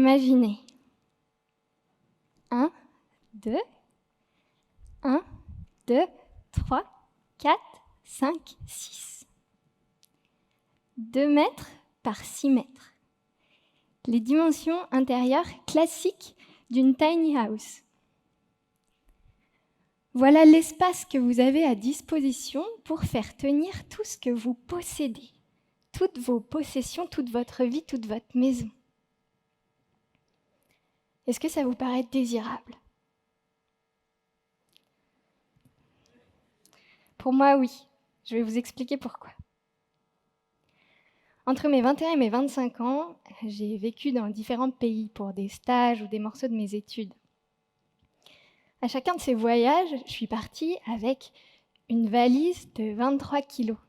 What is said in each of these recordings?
Imaginez. 1, 2, 1, 2, 3, 4, 5, 6. 2 mètres par 6 mètres. Les dimensions intérieures classiques d'une tiny house. Voilà l'espace que vous avez à disposition pour faire tenir tout ce que vous possédez, toutes vos possessions, toute votre vie, toute votre maison. Est-ce que ça vous paraît désirable ? Pour moi, oui. Je vais vous expliquer pourquoi. Entre mes 21 et mes 25 ans, j'ai vécu dans différents pays pour des stages ou des morceaux de mes études. À chacun de ces voyages, je suis partie avec une valise de 23 kilos.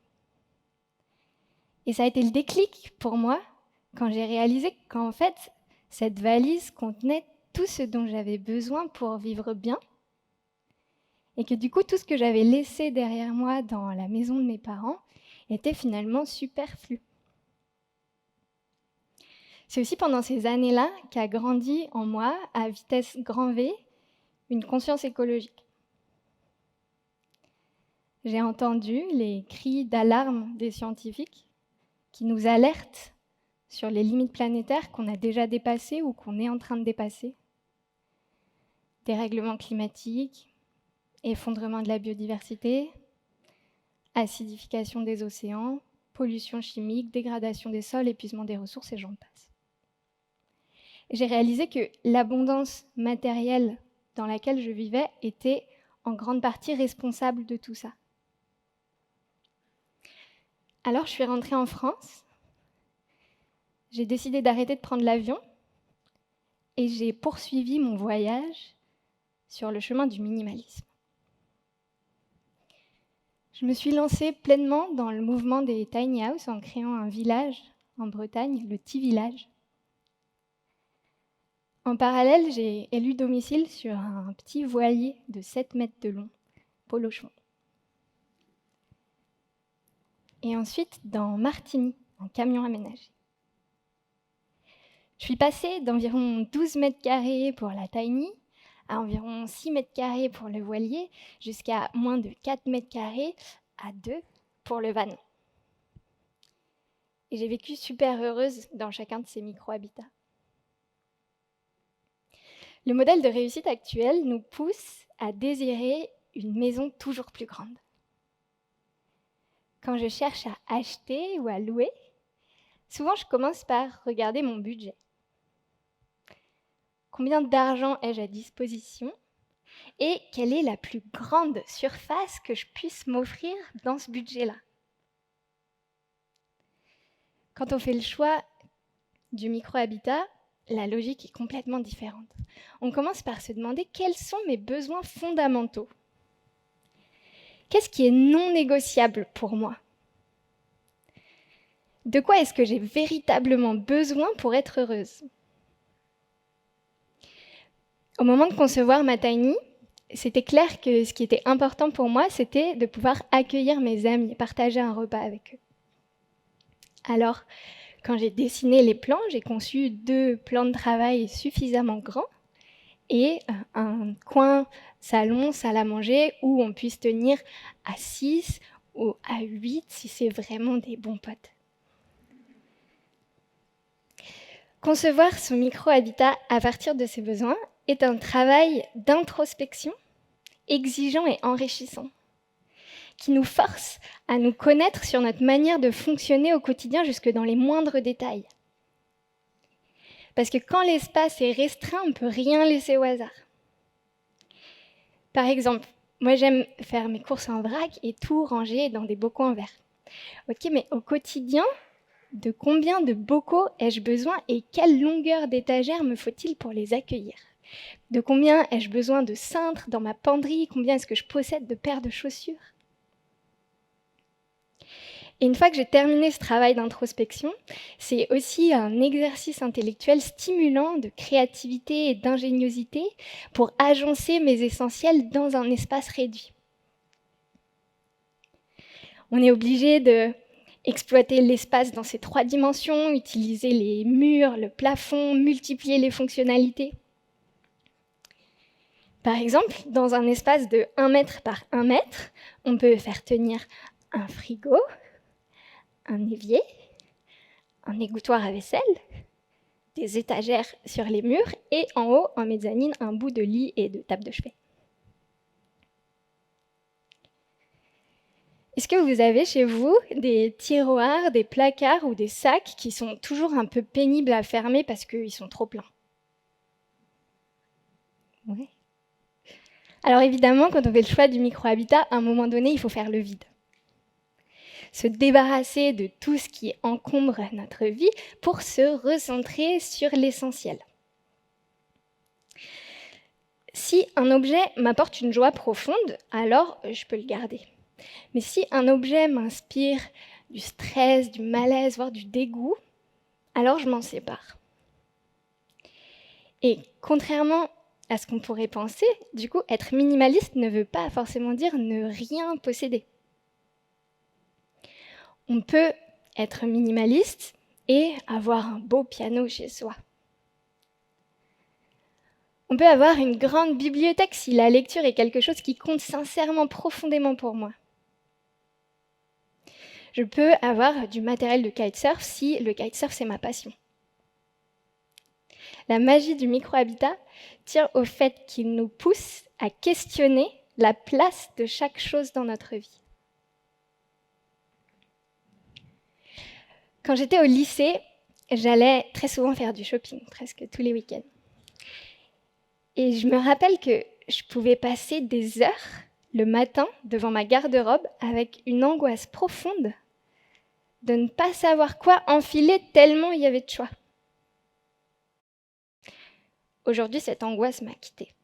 Et ça a été le déclic pour moi quand j'ai réalisé qu'en fait, cette valise contenait tout ce dont j'avais besoin pour vivre bien et que du coup, tout ce que j'avais laissé derrière moi dans la maison de mes parents était finalement superflu. C'est aussi pendant ces années-là qu'a grandi en moi, à vitesse grand V, une conscience écologique. J'ai entendu les cris d'alarme des scientifiques qui nous alertent sur les limites planétaires qu'on a déjà dépassées ou qu'on est en train de dépasser. Dérèglement climatique, effondrement de la biodiversité, acidification des océans, pollution chimique, dégradation des sols, épuisement des ressources et j'en passe. J'ai réalisé que l'abondance matérielle dans laquelle je vivais était en grande partie responsable de tout ça. Alors je suis rentrée en France, j'ai décidé d'arrêter de prendre l'avion et j'ai poursuivi mon voyage sur le chemin du minimalisme. Je me suis lancée pleinement dans le mouvement des tiny houses en créant un village en Bretagne, le Petit Village. En parallèle, j'ai élu domicile sur un petit voilier de 7 mètres de long, polochon. Et ensuite dans Martigny, en camion aménagé. Je suis passée d'environ 12 mètres carrés pour la tiny à environ 6 mètres carrés pour le voilier, jusqu'à moins de 4 mètres carrés à 2 pour le van. Et j'ai vécu super heureuse dans chacun de ces micro-habitats. Le modèle de réussite actuel nous pousse à désirer une maison toujours plus grande. Quand je cherche à acheter ou à louer, souvent je commence par regarder mon budget. Combien d'argent ai-je à disposition et quelle est la plus grande surface que je puisse m'offrir dans ce budget-là ? Quand on fait le choix du micro-habitat, la logique est complètement différente. On commence par se demander quels sont mes besoins fondamentaux. Qu'est-ce qui est non négociable pour moi ? De quoi est-ce que j'ai véritablement besoin pour être heureuse ? Au moment de concevoir ma tiny, c'était clair que ce qui était important pour moi, c'était de pouvoir accueillir mes amis, partager un repas avec eux. Alors, quand j'ai dessiné les plans, j'ai conçu 2 plans de travail suffisamment grands et un coin salon, salle à manger, où on puisse tenir à 6 ou à 8 si c'est vraiment des bons potes. Concevoir son micro-habitat à partir de ses besoins est un travail d'introspection exigeant et enrichissant, qui nous force à nous connaître sur notre manière de fonctionner au quotidien jusque dans les moindres détails. Parce que quand l'espace est restreint, on ne peut rien laisser au hasard. Par exemple, moi j'aime faire mes courses en vrac et tout ranger dans des bocaux en verre. Ok, mais au quotidien, de combien de bocaux ai-je besoin et quelle longueur d'étagère me faut-il pour les accueillir ? De combien ai-je besoin de cintres dans ma penderie ? Combien est-ce que je possède de paires de chaussures ? Et une fois que j'ai terminé ce travail d'introspection, c'est aussi un exercice intellectuel stimulant de créativité et d'ingéniosité pour agencer mes essentiels dans un espace réduit. On est obligé exploiter l'espace dans ses 3 dimensions, utiliser les murs, le plafond, multiplier les fonctionnalités. Par exemple, dans un espace de 1 mètre par 1 mètre, on peut faire tenir un frigo, un évier, un égouttoir à vaisselle, des étagères sur les murs et en haut, en mezzanine, un bout de lit et de table de chevet. Est-ce que vous avez chez vous des tiroirs, des placards ou des sacs qui sont toujours un peu pénibles à fermer parce qu'ils sont trop pleins? Oui. Alors évidemment, quand on fait le choix du micro-habitat, à un moment donné, il faut faire le vide. Se débarrasser de tout ce qui encombre notre vie pour se recentrer sur l'essentiel. Si un objet m'apporte une joie profonde, alors je peux le garder. Mais si un objet m'inspire du stress, du malaise, voire du dégoût, alors je m'en sépare. Et contrairement à ce qu'on pourrait penser, du coup, être minimaliste ne veut pas forcément dire ne rien posséder. On peut être minimaliste et avoir un beau piano chez soi. On peut avoir une grande bibliothèque si la lecture est quelque chose qui compte sincèrement, profondément pour moi. Je peux avoir du matériel de kitesurf si le kitesurf, c'est ma passion. La magie du micro-habitat tient au fait qu'il nous pousse à questionner la place de chaque chose dans notre vie. Quand j'étais au lycée, j'allais très souvent faire du shopping, presque tous les week-ends. Et je me rappelle que je pouvais passer des heures le matin devant ma garde-robe avec une angoisse profonde de ne pas savoir quoi enfiler tellement il y avait de choix. Aujourd'hui, cette angoisse m'a quittée.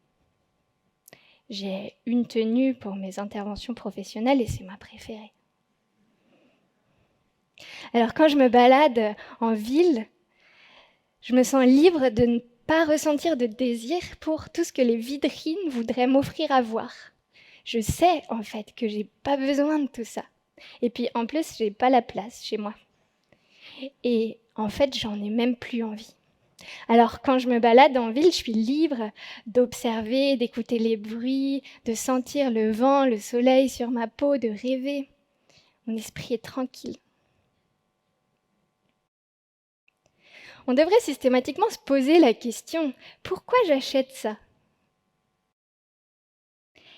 J'ai une tenue pour mes interventions professionnelles et c'est ma préférée. Alors quand je me balade en ville, je me sens libre de ne pas ressentir de désir pour tout ce que les vitrines voudraient m'offrir à voir. Je sais en fait que j'ai pas besoin de tout ça. Et puis en plus, j'ai pas la place chez moi. Et en fait, j'en ai même plus envie. Alors quand je me balade en ville, je suis libre d'observer, d'écouter les bruits, de sentir le vent, le soleil sur ma peau, de rêver. Mon esprit est tranquille. On devrait systématiquement se poser la question, pourquoi j'achète ça?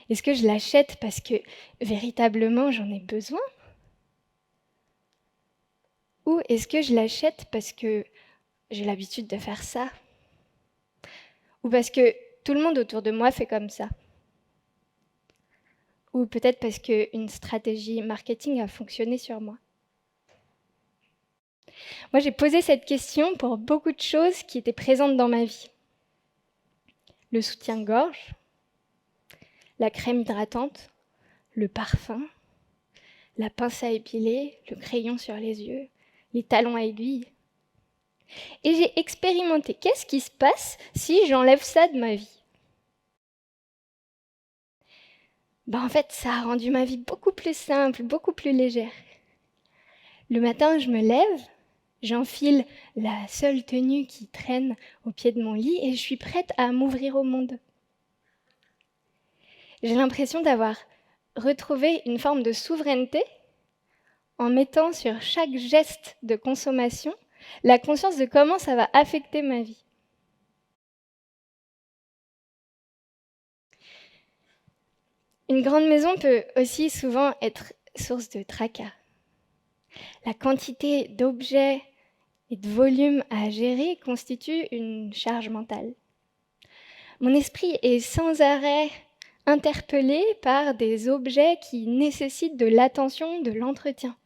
Est-ce que je l'achète parce que véritablement j'en ai besoin? Ou est-ce que je l'achète parce que j'ai l'habitude de faire ça? Ou parce que tout le monde autour de moi fait comme ça? Ou peut-être parce qu'une stratégie marketing a fonctionné sur moi? Moi, j'ai posé cette question pour beaucoup de choses qui étaient présentes dans ma vie. Le soutien-gorge, la crème hydratante, le parfum, la pince à épiler, le crayon sur les yeux, les talons à aiguille. Et j'ai expérimenté qu'est-ce qui se passe si j'enlève ça de ma vie. En fait, ça a rendu ma vie beaucoup plus simple, beaucoup plus légère. Le matin, je me lève, j'enfile la seule tenue qui traîne au pied de mon lit et je suis prête à m'ouvrir au monde. J'ai l'impression d'avoir retrouvé une forme de souveraineté en mettant sur chaque geste de consommation la conscience de comment ça va affecter ma vie. Une grande maison peut aussi souvent être source de tracas. La quantité d'objets et de volume à gérer constitue une charge mentale. Mon esprit est sans arrêt interpellé par des objets qui nécessitent de l'attention, de l'entretien.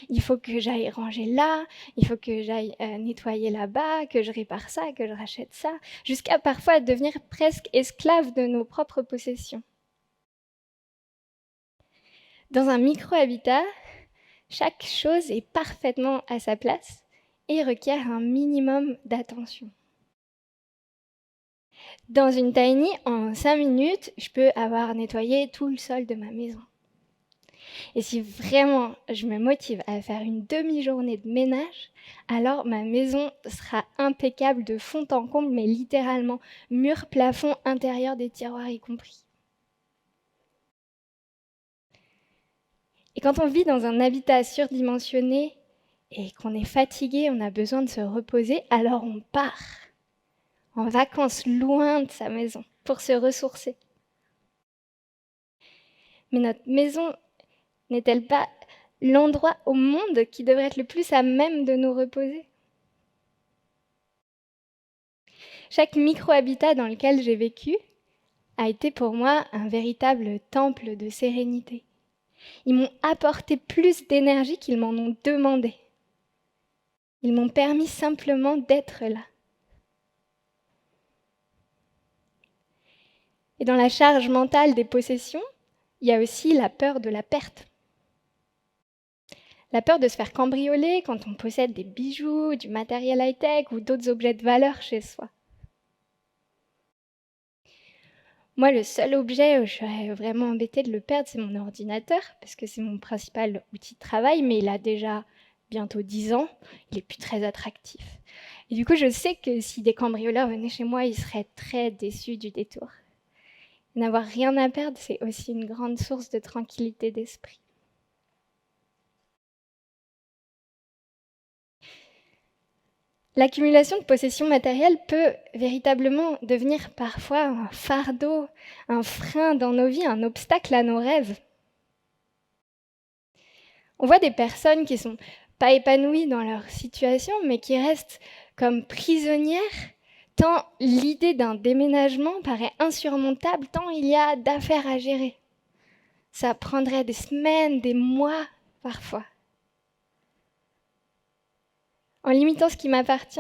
Il faut que j'aille ranger là, il faut que j'aille nettoyer là-bas, que je répare ça, que je rachète ça, jusqu'à parfois devenir presque esclave de nos propres possessions. Dans un micro-habitat, chaque chose est parfaitement à sa place et requiert un minimum d'attention. Dans une tiny, en 5 minutes, je peux avoir nettoyé tout le sol de ma maison. Et si vraiment je me motive à faire une demi-journée de ménage, alors ma maison sera impeccable de fond en comble, mais littéralement, mur, plafond, intérieur des tiroirs y compris. Et quand on vit dans un habitat surdimensionné et qu'on est fatigué, on a besoin de se reposer, alors on part en vacances loin de sa maison pour se ressourcer. Mais notre maison n'est-elle pas l'endroit au monde qui devrait être le plus à même de nous reposer? Chaque micro-habitat dans lequel j'ai vécu a été pour moi un véritable temple de sérénité. Ils m'ont apporté plus d'énergie qu'ils m'en ont demandé. Ils m'ont permis simplement d'être là. Et dans la charge mentale des possessions, il y a aussi la peur de la perte. La peur de se faire cambrioler quand on possède des bijoux, du matériel high-tech ou d'autres objets de valeur chez soi. Moi, le seul objet où je serais vraiment embêtée de le perdre, c'est mon ordinateur, parce que c'est mon principal outil de travail, mais il a déjà bientôt 10 ans, il n'est plus très attractif. Et du coup, je sais que si des cambrioleurs venaient chez moi, ils seraient très déçus du détour. N'avoir rien à perdre, c'est aussi une grande source de tranquillité d'esprit. L'accumulation de possessions matérielles peut véritablement devenir parfois un fardeau, un frein dans nos vies, un obstacle à nos rêves. On voit des personnes qui ne sont pas épanouies dans leur situation, mais qui restent comme prisonnières, tant l'idée d'un déménagement paraît insurmontable, tant il y a d'affaires à gérer. Ça prendrait des semaines, des mois parfois. En limitant ce qui m'appartient,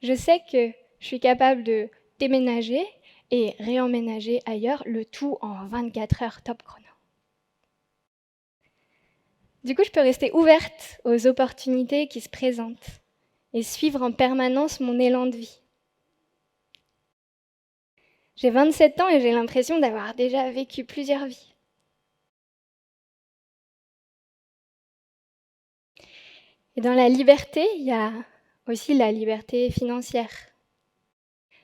je sais que je suis capable de déménager et réemménager ailleurs, le tout en 24 heures top chrono. Du coup, je peux rester ouverte aux opportunités qui se présentent et suivre en permanence mon élan de vie. J'ai 27 ans et j'ai l'impression d'avoir déjà vécu plusieurs vies. Et dans la liberté, il y a aussi la liberté financière.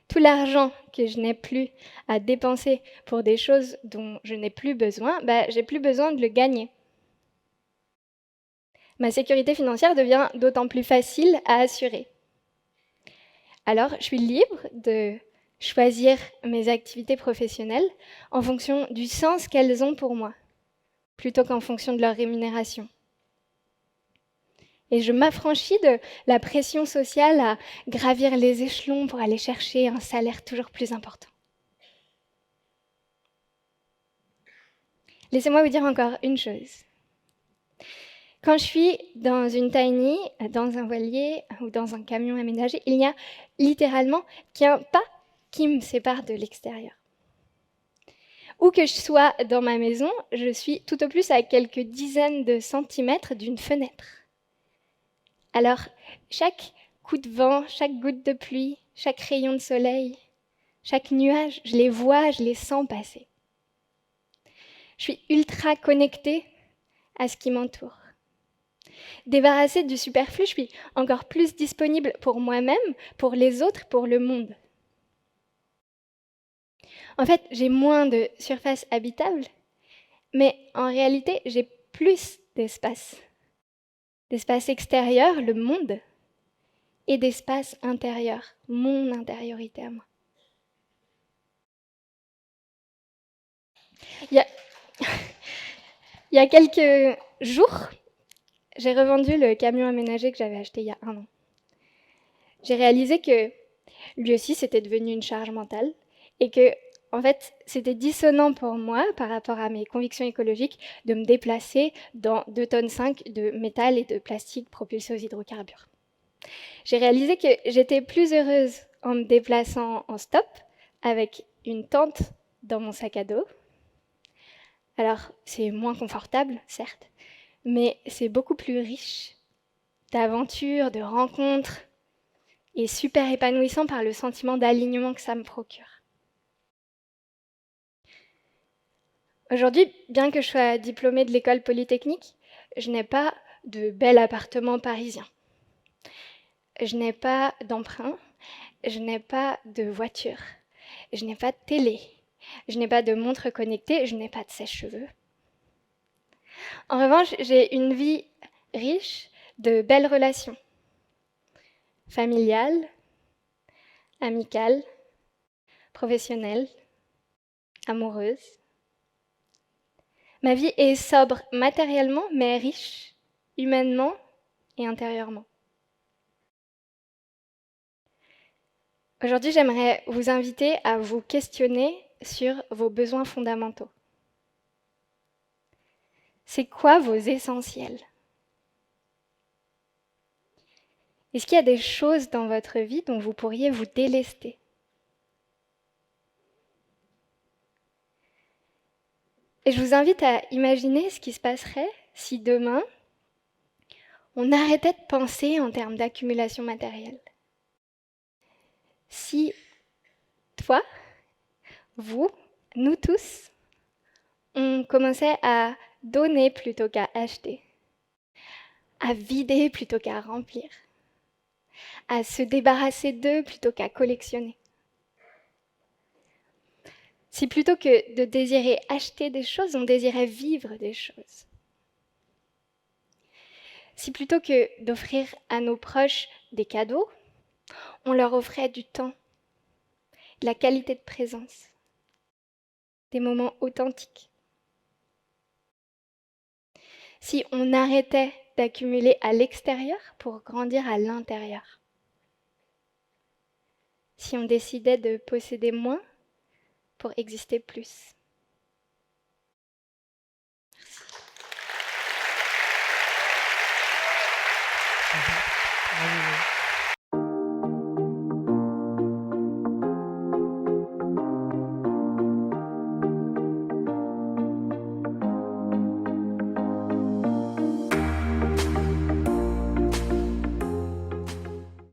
Tout l'argent que je n'ai plus à dépenser pour des choses dont je n'ai plus besoin, j'ai plus besoin de le gagner. Ma sécurité financière devient d'autant plus facile à assurer. Alors, je suis libre de choisir mes activités professionnelles en fonction du sens qu'elles ont pour moi, plutôt qu'en fonction de leur rémunération. Et je m'affranchis de la pression sociale à gravir les échelons pour aller chercher un salaire toujours plus important. Laissez-moi vous dire encore une chose. Quand je suis dans une tiny, dans un voilier ou dans un camion aménagé, il n'y a littéralement qu'un pas qui me sépare de l'extérieur. Où que je sois dans ma maison, je suis tout au plus à quelques dizaines de centimètres d'une fenêtre. Alors, chaque coup de vent, chaque goutte de pluie, chaque rayon de soleil, chaque nuage, je les vois, je les sens passer. Je suis ultra connectée à ce qui m'entoure. Débarrassée du superflu, je suis encore plus disponible pour moi-même, pour les autres, pour le monde. En fait, j'ai moins de surface habitable, mais en réalité, j'ai plus d'espace. D'espace extérieur, le monde, et d'espace intérieur, mon intériorité à moi. Il y a quelques jours, j'ai revendu le camion aménagé que j'avais acheté il y a 1 an. J'ai réalisé que lui aussi, c'était devenu une charge mentale et que, en fait, c'était dissonant pour moi par rapport à mes convictions écologiques de me déplacer dans 2,5 tonnes de métal et de plastique propulsés aux hydrocarbures. J'ai réalisé que j'étais plus heureuse en me déplaçant en stop avec une tente dans mon sac à dos. Alors, c'est moins confortable, certes, mais c'est beaucoup plus riche d'aventures, de rencontres, et super épanouissant par le sentiment d'alignement que ça me procure. Aujourd'hui, bien que je sois diplômée de l'école polytechnique, je n'ai pas de bel appartement parisien. Je n'ai pas d'emprunt, je n'ai pas de voiture, je n'ai pas de télé, je n'ai pas de montre connectée, je n'ai pas de sèche-cheveux. En revanche, j'ai une vie riche de belles relations, familiales, amicales, professionnelles, amoureuses. Ma vie est sobre matériellement, mais riche humainement et intérieurement. Aujourd'hui, j'aimerais vous inviter à vous questionner sur vos besoins fondamentaux. C'est quoi vos essentiels? Est-ce qu'il y a des choses dans votre vie dont vous pourriez vous délester? Et je vous invite à imaginer ce qui se passerait si demain, on arrêtait de penser en termes d'accumulation matérielle. Si toi, vous, nous tous, on commençait à donner plutôt qu'à acheter, à vider plutôt qu'à remplir, à se débarrasser d'eux plutôt qu'à collectionner. Si plutôt que de désirer acheter des choses, on désirait vivre des choses. Si plutôt que d'offrir à nos proches des cadeaux, on leur offrait du temps, de la qualité de présence, des moments authentiques. Si on arrêtait d'accumuler à l'extérieur pour grandir à l'intérieur. Si on décidait de posséder moins pour exister plus.